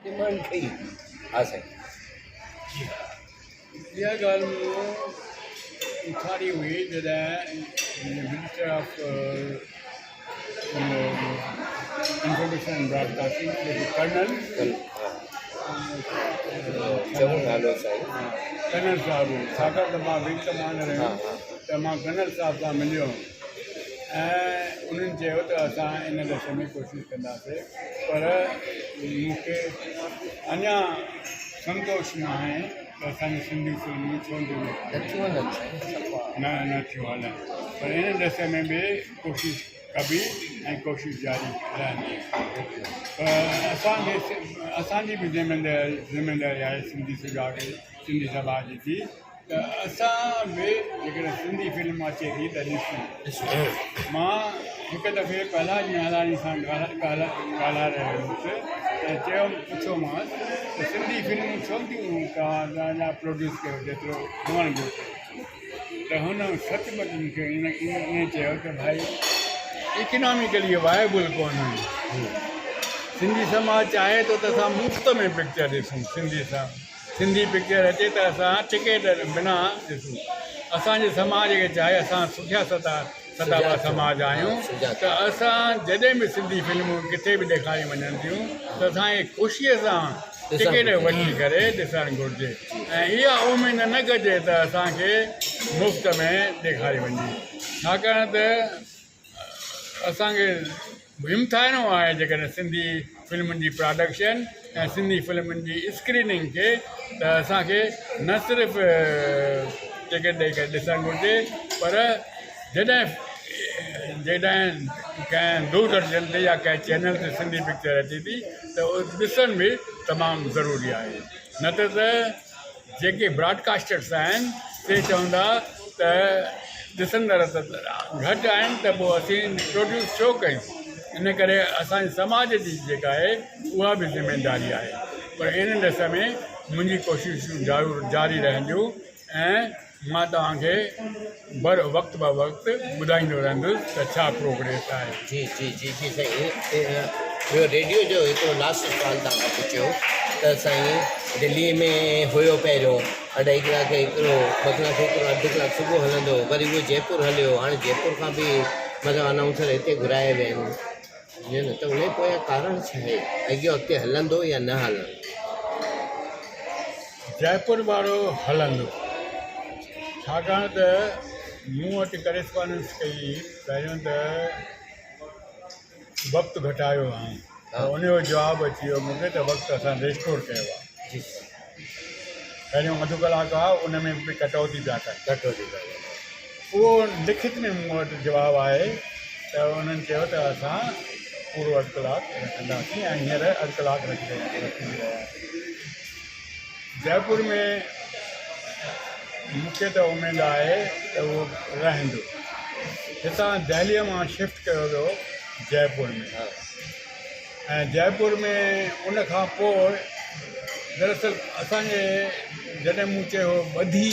Demand कई। हाँ साईं। इहा ॻाल्हि मूं उथारी हुई जॾहिं minister of information and broadcasting colonel चङो नालो साईं। कर्नल साहब हुओ। छाकाणि त मां विंग कमांडर हा हुयुमि हा त मां कर्नल साहब सां मिलियो ऐं उन्हनि चयो त असां इन दशे में कोशिशि कंदासीं, पर मूंखे अञा संतोष न आहे त असांजी सिंधी फिल्मूं छो नथियूं नथियूं हलनि साईं सफ़ा। न थियूं हलनि, पर इन दशे में बि कोशिशि कबी ऐं कोशिशि जारी रहंदी। पर असांजी बि ज़िमेदारी आहे सिंधी सुजाॻ सिंधी समाज जी, त असां बि जेकॾहिं सिंधी फिल्म अचे थी त ॾिसूं। मां हिकु दफ़े प्रहलाद निहालानी सां ॻाल्हाए रहियो हुउसि ऐं पुछियोमांसि त सिंधी फिल्मूं छो थियूं तव्हां प्रोड्यूस कयो जेतिरो हुअणु घुरिजे, त हुन सचमुच मूंखे ईअं चयो त भाई इकनॉमिकली वायबल कोन आहिनि। सिंधी समाज चाहे थो त असां मुफ़्त में पिक्चर ॾिसूं, सिंधी पिक्चर अचे त असां टिकेट बिना ॾिसूं। असांजे समाज खे चाहे असां सुठा सदाबा समाज आहियूं, त असां जॾहिं बि सिंधी फिल्मूं किथे बि ॾेखारी वञनि थियूं त असांखे ख़ुशीअ सां टिकेट वठी करे ॾिसणु घुरिजे ऐं इहा उमेद न कजे त असांखे मुफ़्त में ॾेखारी वञे। छाकाणि त असांखे हिमथाइणो आहे जेकॾहिं सिंधी फिल्मुनि जी प्रोडक्शन ऐं सिंधी फिल्मुनि जी स्क्रीनिंग खे, त असांखे न सिर्फ़ु टिकेट ॾेई करे ॾिसणु घुरिजे, पर जॾहिं कंहिं दूरदर्शन ते या कंहिं चैनल ते सिंधी पिक्चर अचे थी त उहो ॾिसण बि तमामु ज़रूरी आहे। न त जेके ब्रॉडकास्टर्स आहिनि से चवंदा त ॾिसंदड़ त घटि आहिनि त पोइ असीं प्रोड्यूस छो कयूं। इन करे असांजे समाज जी जेका आहे उहा बि ज़िमेदारी आहे। पर इन दशा में मुंहिंजी कोशिशूं जारी रहंदियूं ऐं मां तव्हांखे वक़्तु ब वक़्तु ॿुधाईंदो रहंदुसि त छा प्रोग्रेस आहे। जी जी जी जी साईं। ॿियो रेडियो जो हिकिड़ो लास्ट सुवाल तव्हां पुछियो त साईं दिल्ली में हुयो पहिरियों 2.5 कलाक हिकिड़ो 2 कलाक हिकिड़ो 2 कलाक सुबुह हलंदो, वरी उहो जयपुर हलियो, हाणे जयपुर खां बि मतिलबु अनाउंसर हिते घुराए विया आहिनि ईअं न, त उन पोयां कारण छा आहे? अॻियां अॻिते हलंदो या न हलंदो? जयपुर वारो हलंदो, छाकाणि त मूं वटि करेस्पॉन्डेंस कई पहिरियों त वक़्तु घटायो आहे त उनजो जवाबु अची वियो मूंखे त वक़्तु असां रिस्टोर कयो आहे। जी पहिरियों 2 कलाक आहे उन में बि कटौती पिया कनि। उहो लिखित में मूं वटि जवाबु आहे त उन्हनि चयो त असां पूरो 2 कलाक रखंदासीं ऐं हींअर 2 कलाक रखी रहिया आहियूं। जयपुर में मूंखे त उमेदु आहे त उहो रहंदो। हितां दिल्लीअ मां शिफ्ट कयो वियो जयपुर में, ऐं जयपुर में उन खां पोइ दरअसल असांजे जॾहिं मूं चयो ॿधी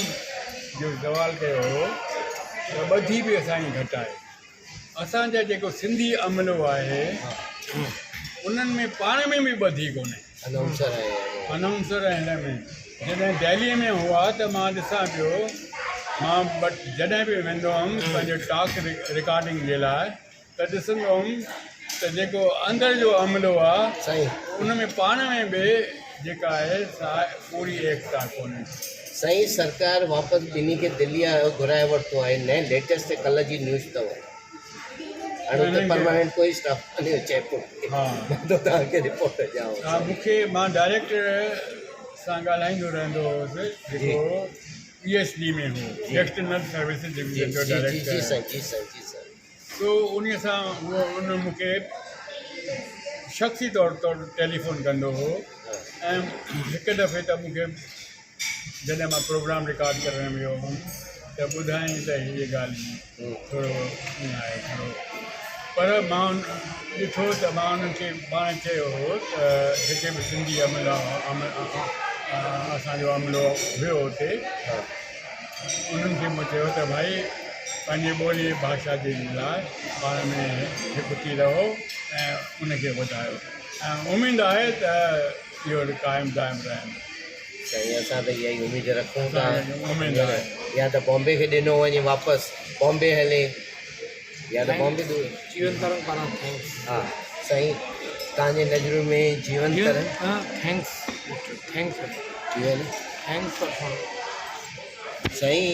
जो सवालु कयो हो त ॿधी बि असांजी घटि आहे। असांजा जेको सिंधी अमलो आहे उन्हनि में पाण में बि ॿधी कोन्हे। अनाउंसर हिन में जॾहिं दिल्लीअ में हुआ त मां ॾिसां पियो, मां जॾहिं बि वेंदो हुअमि पंहिंजो टॉक रिकॉर्डिंग जे लाइ त ॾिसंदो हुअमि त जेको अंदरि जो अमलो आहे साईं उन में पाण में बि जेका आहे सा पूरी एकता कोन्हे। साईं सरकार वापसि ॿिन्ही खे दिल्लीअ घुराए वरितो आहे। न लेटेस्ट कल्ह जी न्यूज़ अथव, हाणे त परमानेंट कोई स्टाफ हलियो जयपुर। हा तो तव्हांखे रिपोर्ट ॾियांव। हा, मूंखे मां डायरेक्टर सां ॻाल्हाईंदो रहंदो हुउसि जेको PSD में हो, एक्सटर्नल सर्विसिज डिवीजन जो डायरेक्टर। तो उन सां उन मूंखे शख़्सी तौर टेलीफोन कंदो हो ऐं हिकु दफ़े त मूंखे जॾहिं मां प्रोग्राम रिकॉर्ड करण वियो हुउमि त ॿुधायईं त हीअ ॻाल्हि थोरो ईअं आहे थोरो, पर मां ॾिठो त मां उन्हनि खे पाण चयो हो त जेके बि सिंधी असांजो अमलो हुयो हुते उन्हनि खे मां चयो त भाई पंहिंजी ॿोली भाषा जे लाइ पाण में हिकु थी रहो ऐं उनखे वधायो। ऐं उमेदु आहे त इहो क़ाइमु दाइमु रहनि। साईं असां त इहा ई उमेद रखूं था असांखे उमेद आहे। या त बॉम्बे खे ॾिनो वञे वापसि बॉम्बे हले या त बॉम्बे दूर जीवन तरंग पारां थैंक्स हा साईं तव्हांजे नज़रुनि में जीवन तरंग थैंक्स थैंक्स जीवन थैंक्स फॉर साईं